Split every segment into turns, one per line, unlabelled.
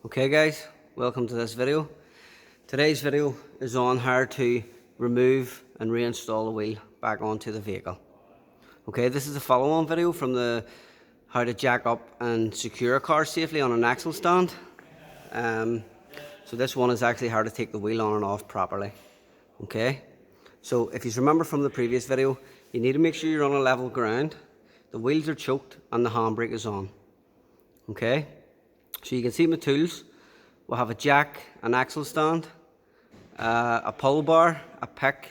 Okay guys, welcome to this video. Today's video is on how to remove and reinstall the wheel back onto the vehicle. Okay, this is a follow-on video from the how to jack up and secure a car safely on an axle stand. So this one is actually how to take the wheel on and off properly. Okay, so if you remember from the previous video, you need to make sure you're on a level ground, the wheels are choked and the handbrake is on. Okay, so you can see my tools. We'll have a jack, an axle stand, a pull bar, a pick,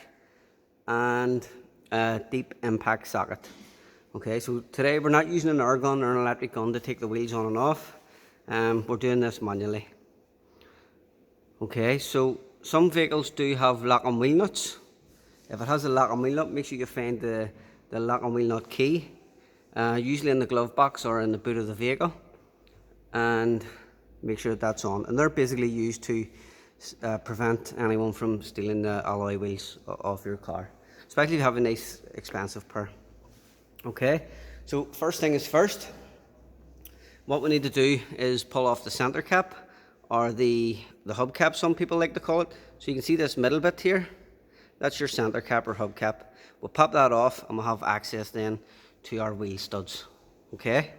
and a deep impact socket. Okay, so today we're not using an air gun or an electric gun to take the wheels on and off. We're doing this manually. Okay, so some vehicles do have lock and wheel nuts. If it has a lock and wheel nut, make sure you find the lock and wheel nut key, usually in the glove box or in the boot of the vehicle, and make sure that that's on. And they're basically used to prevent anyone from stealing the alloy wheels off your car, especially if you have a nice expensive pair. Okay, so first thing is first, what we need to do is pull off the center cap, or the hubcap some people like to call it. So you can see this middle bit here, that's your center cap or hubcap. We'll pop that off and we'll have access then to our wheel studs. Okay.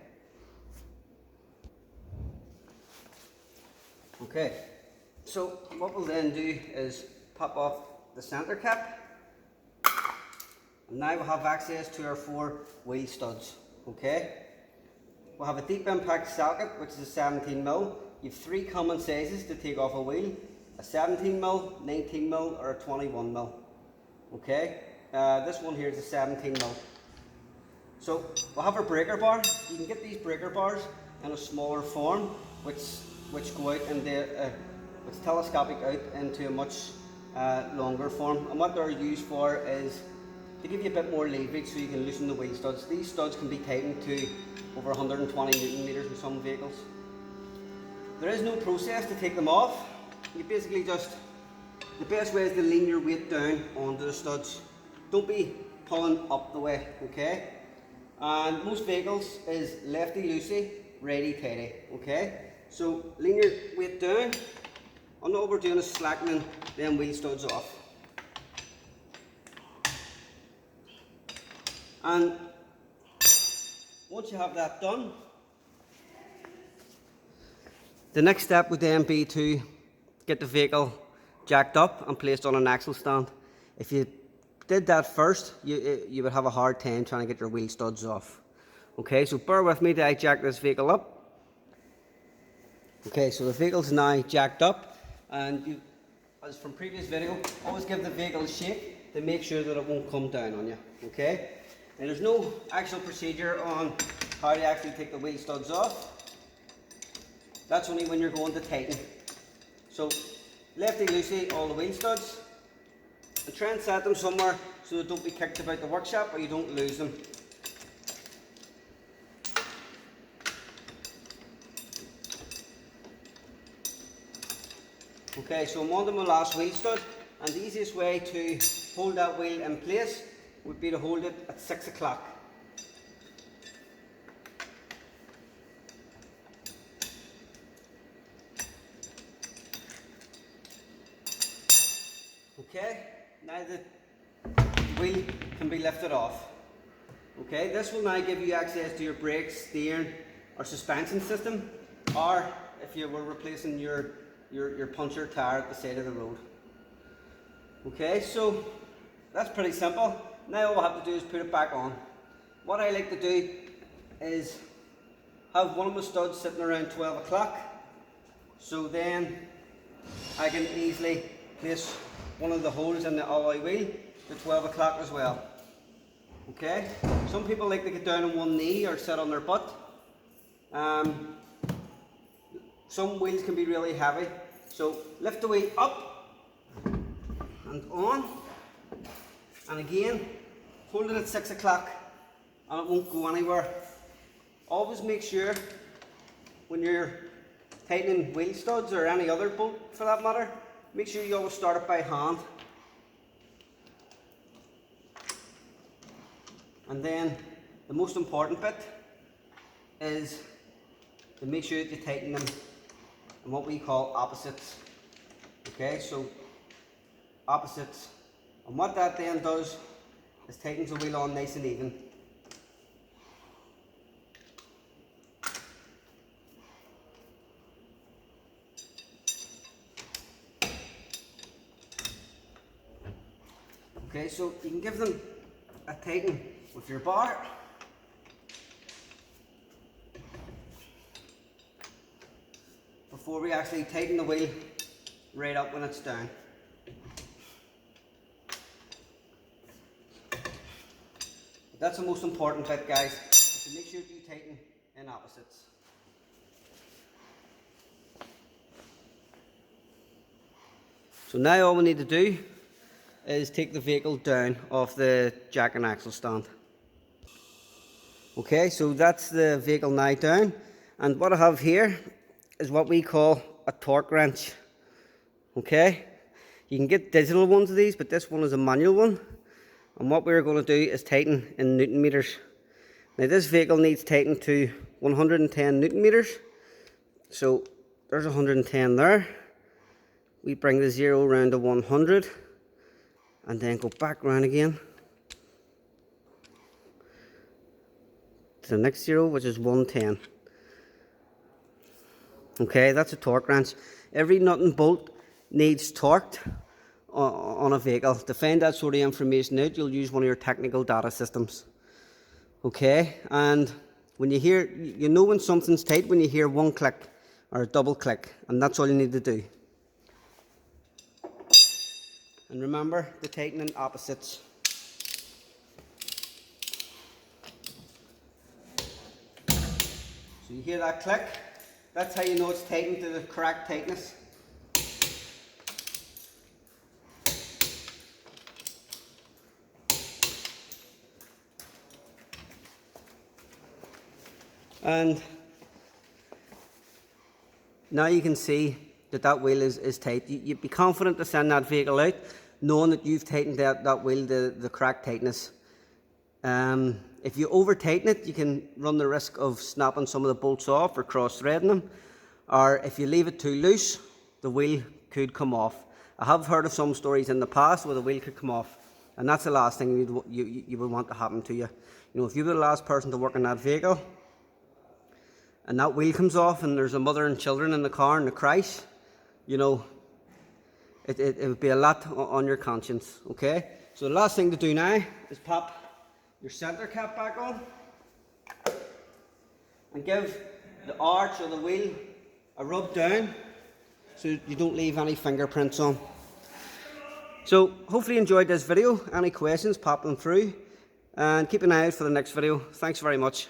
Okay, so what we'll then do is pop off the center cap, and now we'll have access to our 4 wheel studs. Okay, we'll have a deep impact socket, which is a 17mm. You have 3 common sizes to take off a wheel: a 17mm, 19mm, or a 21mm. Okay, this one here is a 17mm. So we'll have our breaker bar. You can get these breaker bars in a smaller form, which go out into which telescopic out into a much longer form, and what they're used for is to give you a bit more leverage so you can loosen the wheel studs. These studs can be tightened to over 120 Newton meters in some vehicles. There is no process to take them off. You basically just, the best way is to lean your weight down onto the studs. Don't be pulling up the way, okay? And most vehicles is lefty loosey, righty tighty, okay? So lean your weight down, and all we're doing is slackening them wheel studs off. And once you have that done, the next step would then be to get the vehicle jacked up and placed on an axle stand. If you did that first, you would have a hard time trying to get your wheel studs off. Okay, so bear with me till I jack this vehicle up. Okay, so the vehicle's now jacked up, and you, as from previous video, always give the vehicle a shake to make sure that it won't come down on you. Okay, and there's no actual procedure on how to actually take the wheel studs off. That's only when you're going to tighten. So lefty loosey all the wheel studs, and try and set them somewhere so they don't be kicked about the workshop or you don't lose them. Okay, so I'm on to my last wheel stud, and the easiest way to hold that wheel in place would be to hold it at 6 o'clock. Okay, now the wheel can be lifted off. Okay, this will now give you access to your brakes, steering, or suspension system, or if you were replacing your puncture tire at the side of the road. Okay, so that's pretty simple. Now all we'll have to do is put it back on. What I like to do is have one of my studs sitting around 12 o'clock, so then I can easily place one of the holes in the alloy wheel to 12 o'clock as well. Okay, some people like to get down on one knee or sit on their butt. Some wheels can be really heavy, so lift the wheel up and on, and again hold it at 6 o'clock, and it won't go anywhere. Always make sure when you're tightening wheel studs or any other bolt for that matter, make sure you always start it by hand, and then the most important bit is to make sure that you tighten them and what we call opposites. Okay, so opposites. And what that then does is tightens the wheel on nice and even. Okay, so you can give them a tighten with your bar. Before we actually tighten the wheel right up when it's down. But that's the most important bit, guys, to make sure you tighten in opposites. So now all we need to do is take the vehicle down off the jack and axle stand. Okay, so that's the vehicle now down, and what I have here is what we call a torque wrench. Okay, you can get digital ones of these, but this one is a manual one, and what we're going to do is tighten in Newton meters. Now this vehicle needs tightened to 110 Newton meters, so there's 110 there. We bring the 0 round to 100 and then go back round again to the next 0, which is 110. Okay, that's a torque wrench. Every nut and bolt needs torqued on a vehicle. To find that sort of information out, you'll use one of your technical data systems. Okay, and when you hear, you know when something's tight when you hear one click or a double click, and that's all you need to do. And remember the tightening opposites. So you hear that click? That's how you know it's tightened to the correct tightness. And now you can see that that wheel is tight. You'd be confident to send that vehicle out knowing that you've tightened that wheel to the correct tightness. If you over tighten it, you can run the risk of snapping some of the bolts off or cross threading them, or if you leave it too loose, the wheel could come off. I have heard of some stories in the past where the wheel could come off, and that's the last thing you would want to happen to you. You know, if you were the last person to work on that vehicle and that wheel comes off and there's a mother and children in the car and the crash, you know, it would be a lot on your conscience. Okay, so the last thing to do now is pop your center cap back on and give the arch of the wheel a rub down so you don't leave any fingerprints on. So hopefully you enjoyed this video. Any questions, pop them through and keep an eye out for the next video. Thanks very much.